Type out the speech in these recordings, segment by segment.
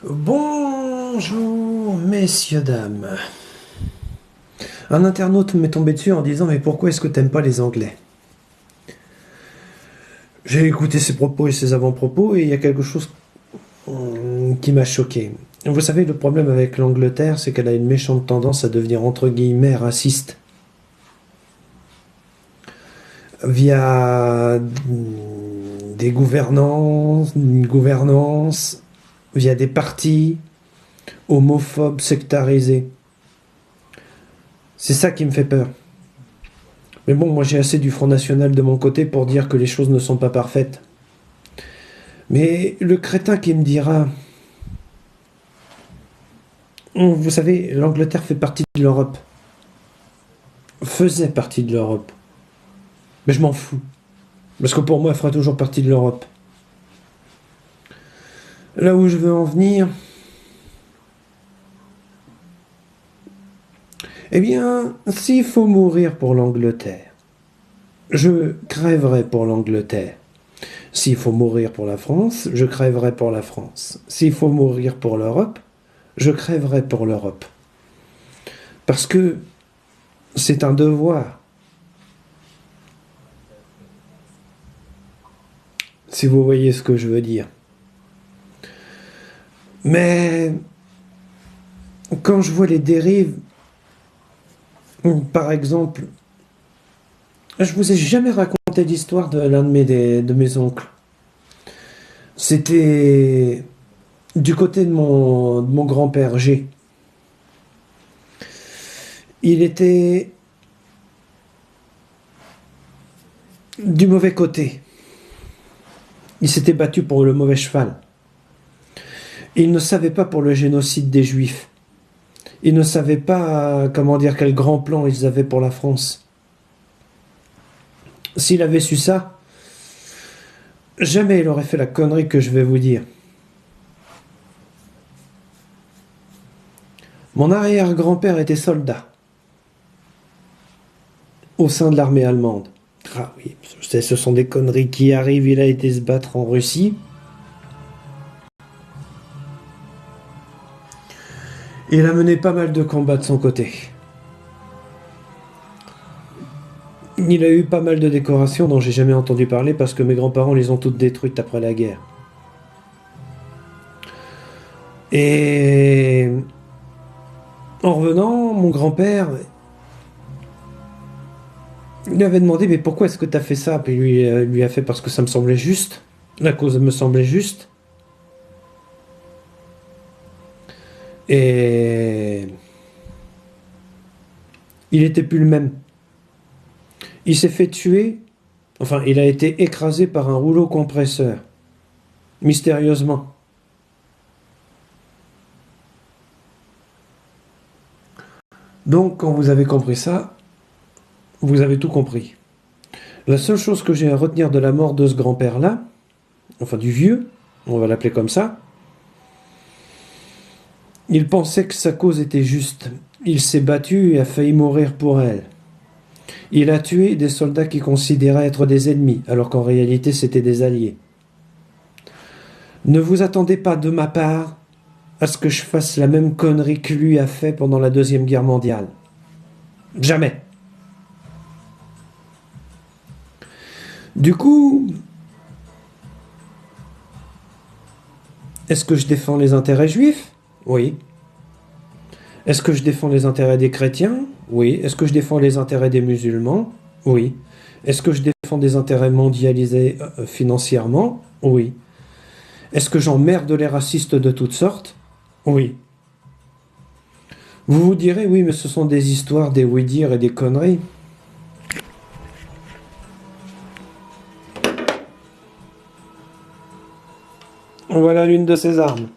Bonjour, messieurs, dames. Un internaute m'est tombé dessus en disant: Mais pourquoi est-ce que t'aimes pas les Anglais? J'ai écouté ses propos et ses avant-propos et il y a quelque chose qui m'a choqué. Vous savez, le problème avec l'Angleterre, c'est qu'elle a une méchante tendance à devenir entre guillemets raciste via des gouvernances, via des partis homophobes sectarisés. C'est ça qui me fait peur. Mais bon, moi j'ai assez du Front National de mon côté pour dire que les choses ne sont pas parfaites. Mais le crétin qui me dira: Vous savez, l'Angleterre fait partie de l'Europe, faisait partie de l'Europe. Mais je m'en fous. Parce que pour moi, elle fera toujours partie de l'Europe. Là où je veux en venir, eh bien, s'il faut mourir pour l'Angleterre, je crèverai pour l'Angleterre. S'il faut mourir pour la France, je crèverai pour la France. S'il faut mourir pour l'Europe, je crèverai pour l'Europe. Parce que c'est un devoir. Si vous voyez ce que je veux dire. Mais quand je vois les dérives, par exemple, je vous ai jamais raconté l'histoire de l'un de mes oncles. C'était du côté de mon grand-père G. Il était du mauvais côté. Il s'était battu pour le mauvais cheval. Il ne savait pas pour le génocide des Juifs. Il ne savait pas, comment dire, quel grand plan ils avaient pour la France. S'il avait su ça, jamais il aurait fait la connerie que je vais vous dire. Mon arrière-grand-père était soldat au sein de l'armée allemande. Ah oui, ce sont des conneries qui arrivent. Il a été se battre en Russie. Il a mené pas mal de combats de son côté. Il a eu pas mal de décorations dont j'ai jamais entendu parler parce que mes grands-parents les ont toutes détruites après la guerre. Et en revenant, mon grand-père lui avait demandé: Mais pourquoi est-ce que tu as fait ça? Puis lui a fait: Parce que ça me semblait juste. La cause me semblait juste. Et il était plus le même. Il s'est fait tuer. Enfin, il a été écrasé par un rouleau compresseur. Mystérieusement. Donc, quand vous avez compris ça, vous avez tout compris. La seule chose que j'ai à retenir de la mort de ce grand-père-là, enfin du vieux, on va l'appeler comme ça, il pensait que sa cause était juste. Il s'est battu et a failli mourir pour elle. Il a tué des soldats qu'il considérait être des ennemis, alors qu'en réalité c'était des alliés. Ne vous attendez pas de ma part à ce que je fasse la même connerie que lui a fait pendant la Deuxième Guerre mondiale. Jamais. Du coup, est-ce que je défends les intérêts juifs? Oui. Est-ce que je défends les intérêts des chrétiens? Oui. Est-ce que je défends les intérêts des musulmans? Oui. Est-ce que je défends des intérêts mondialisés financièrement? Oui. Est-ce que j'emmerde les racistes de toutes sortes? Oui. Vous vous direz: Oui, mais ce sont des histoires, des oui-dire et des conneries. Voilà l'une de ces armes.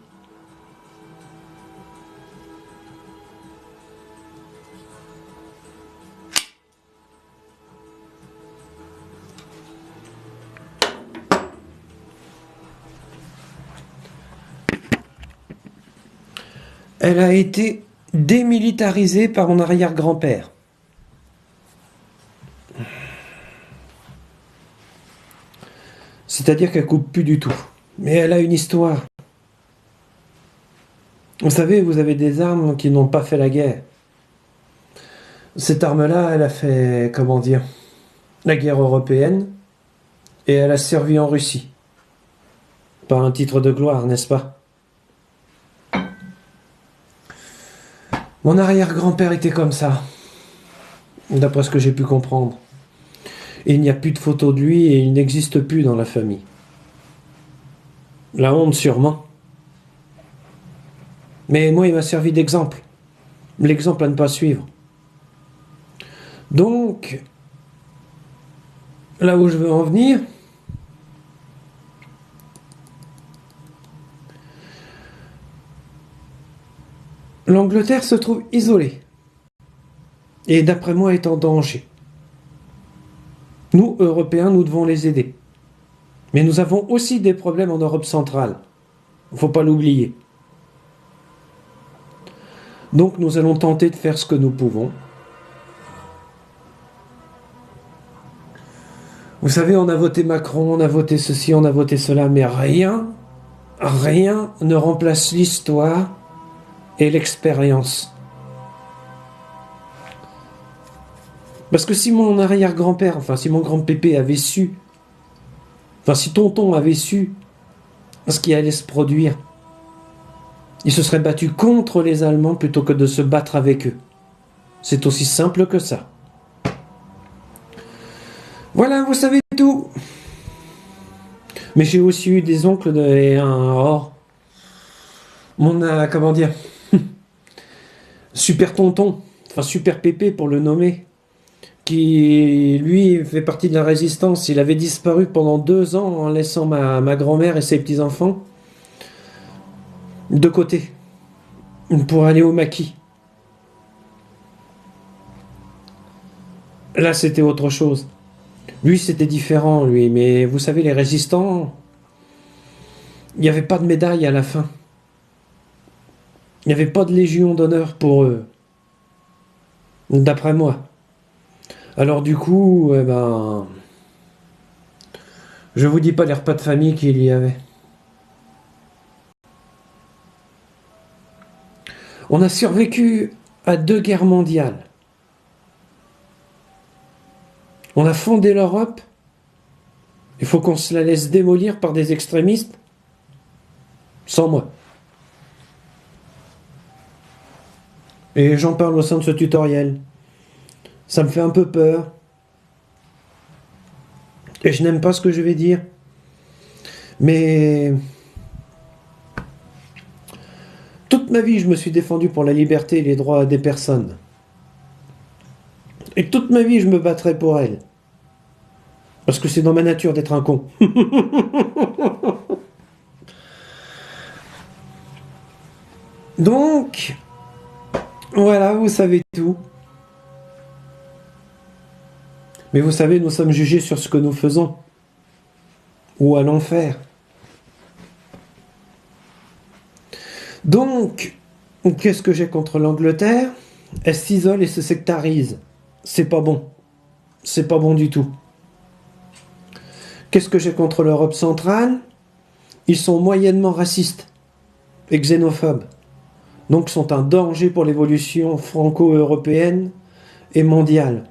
Elle a été démilitarisée par mon arrière-grand-père. C'est-à-dire qu'elle coupe plus du tout. Mais elle a une histoire. Vous savez, vous avez des armes qui n'ont pas fait la guerre. Cette arme-là, elle a fait, comment dire, la guerre européenne, et elle a servi en Russie. Par un titre de gloire, n'est-ce pas? Mon arrière-grand-père était comme ça, d'après ce que j'ai pu comprendre. Et il n'y a plus de photos de lui et il n'existe plus dans la famille. La honte sûrement. Mais moi, il m'a servi d'exemple. L'exemple à ne pas suivre. Donc, là où je veux en venir, l'Angleterre se trouve isolée. Et d'après moi, est en danger. Nous, Européens, nous devons les aider. Mais nous avons aussi des problèmes en Europe centrale. Il ne faut pas l'oublier. Donc nous allons tenter de faire ce que nous pouvons. Vous savez, on a voté Macron, on a voté ceci, on a voté cela, mais rien ne remplace l'histoire et l'expérience. Parce que si mon arrière-grand-père, enfin si mon grand-pépé avait su, enfin si tonton avait su ce qui allait se produire, il se serait battu contre les Allemands plutôt que de se battre avec eux. C'est aussi simple que ça. Voilà, vous savez tout. Mais j'ai aussi eu des oncles et un mon, comment dire, super tonton, enfin super pépé pour le nommer, qui lui fait partie de la résistance. Il avait disparu pendant 2 ans en laissant ma grand-mère et ses petits-enfants de côté pour aller au maquis. Là, c'était autre chose. Lui, c'était différent, lui. Mais vous savez, les résistants, il n'y avait pas de médaille à la fin. Il n'y avait pas de légion d'honneur pour eux. D'après moi. Alors du coup, je vous dis pas les repas de famille qu'il y avait. On a survécu à 2 guerres mondiales. On a fondé l'Europe. Il faut qu'on se la laisse démolir par des extrémistes. Sans moi. Et j'en parle au sein de ce tutoriel. Ça me fait un peu peur. Et je n'aime pas ce que je vais dire. Mais toute ma vie, je me suis défendu pour la liberté et les droits des personnes. Et toute ma vie, je me battrai pour elles. Parce que c'est dans ma nature d'être un con. Donc, voilà, vous savez tout. Mais vous savez, nous sommes jugés sur ce que nous faisons. Ou allons faire. Donc, qu'est-ce que j'ai contre l'Angleterre? Elle s'isole et se sectarise. C'est pas bon. C'est pas bon du tout. Qu'est-ce que j'ai contre l'Europe centrale? Ils sont moyennement racistes et xénophobes. Donc sont un danger pour l'évolution franco-européenne et mondiale.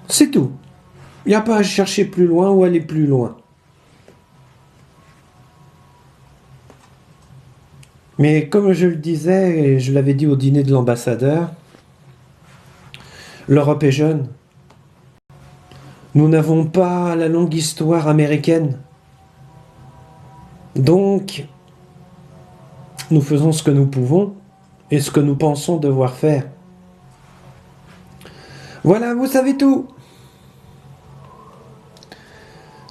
C'est tout. Il n'y a pas à chercher plus loin ou aller plus loin. Mais comme je le disais, et je l'avais dit au dîner de l'ambassadeur, l'Europe est jeune. Nous n'avons pas la longue histoire américaine. Donc, nous faisons ce que nous pouvons et ce que nous pensons devoir faire. Voilà, vous savez tout.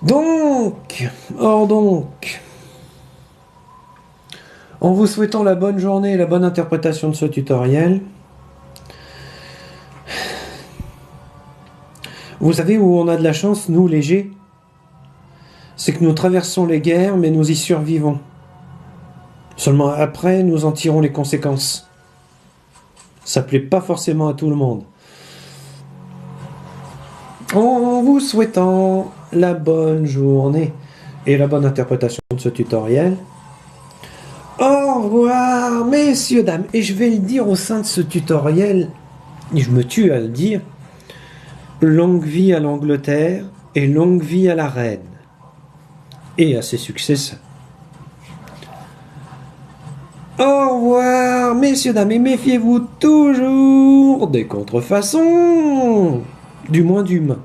Donc, en vous souhaitant la bonne journée et la bonne interprétation de ce tutoriel, vous savez où on a de la chance, nous, légers? C'est que nous traversons les guerres, mais nous y survivons. Seulement après, nous en tirons les conséquences. Ça plaît pas forcément à tout le monde. En vous souhaitant la bonne journée et la bonne interprétation de ce tutoriel, Au revoir, messieurs, dames. Et je vais le dire au sein de ce tutoriel, et je me tue à le dire, longue vie à l'Angleterre et longue vie à la reine et à ses successeurs. Au revoir, messieurs, dames, et méfiez-vous toujours des contrefaçons, du moins d'humains.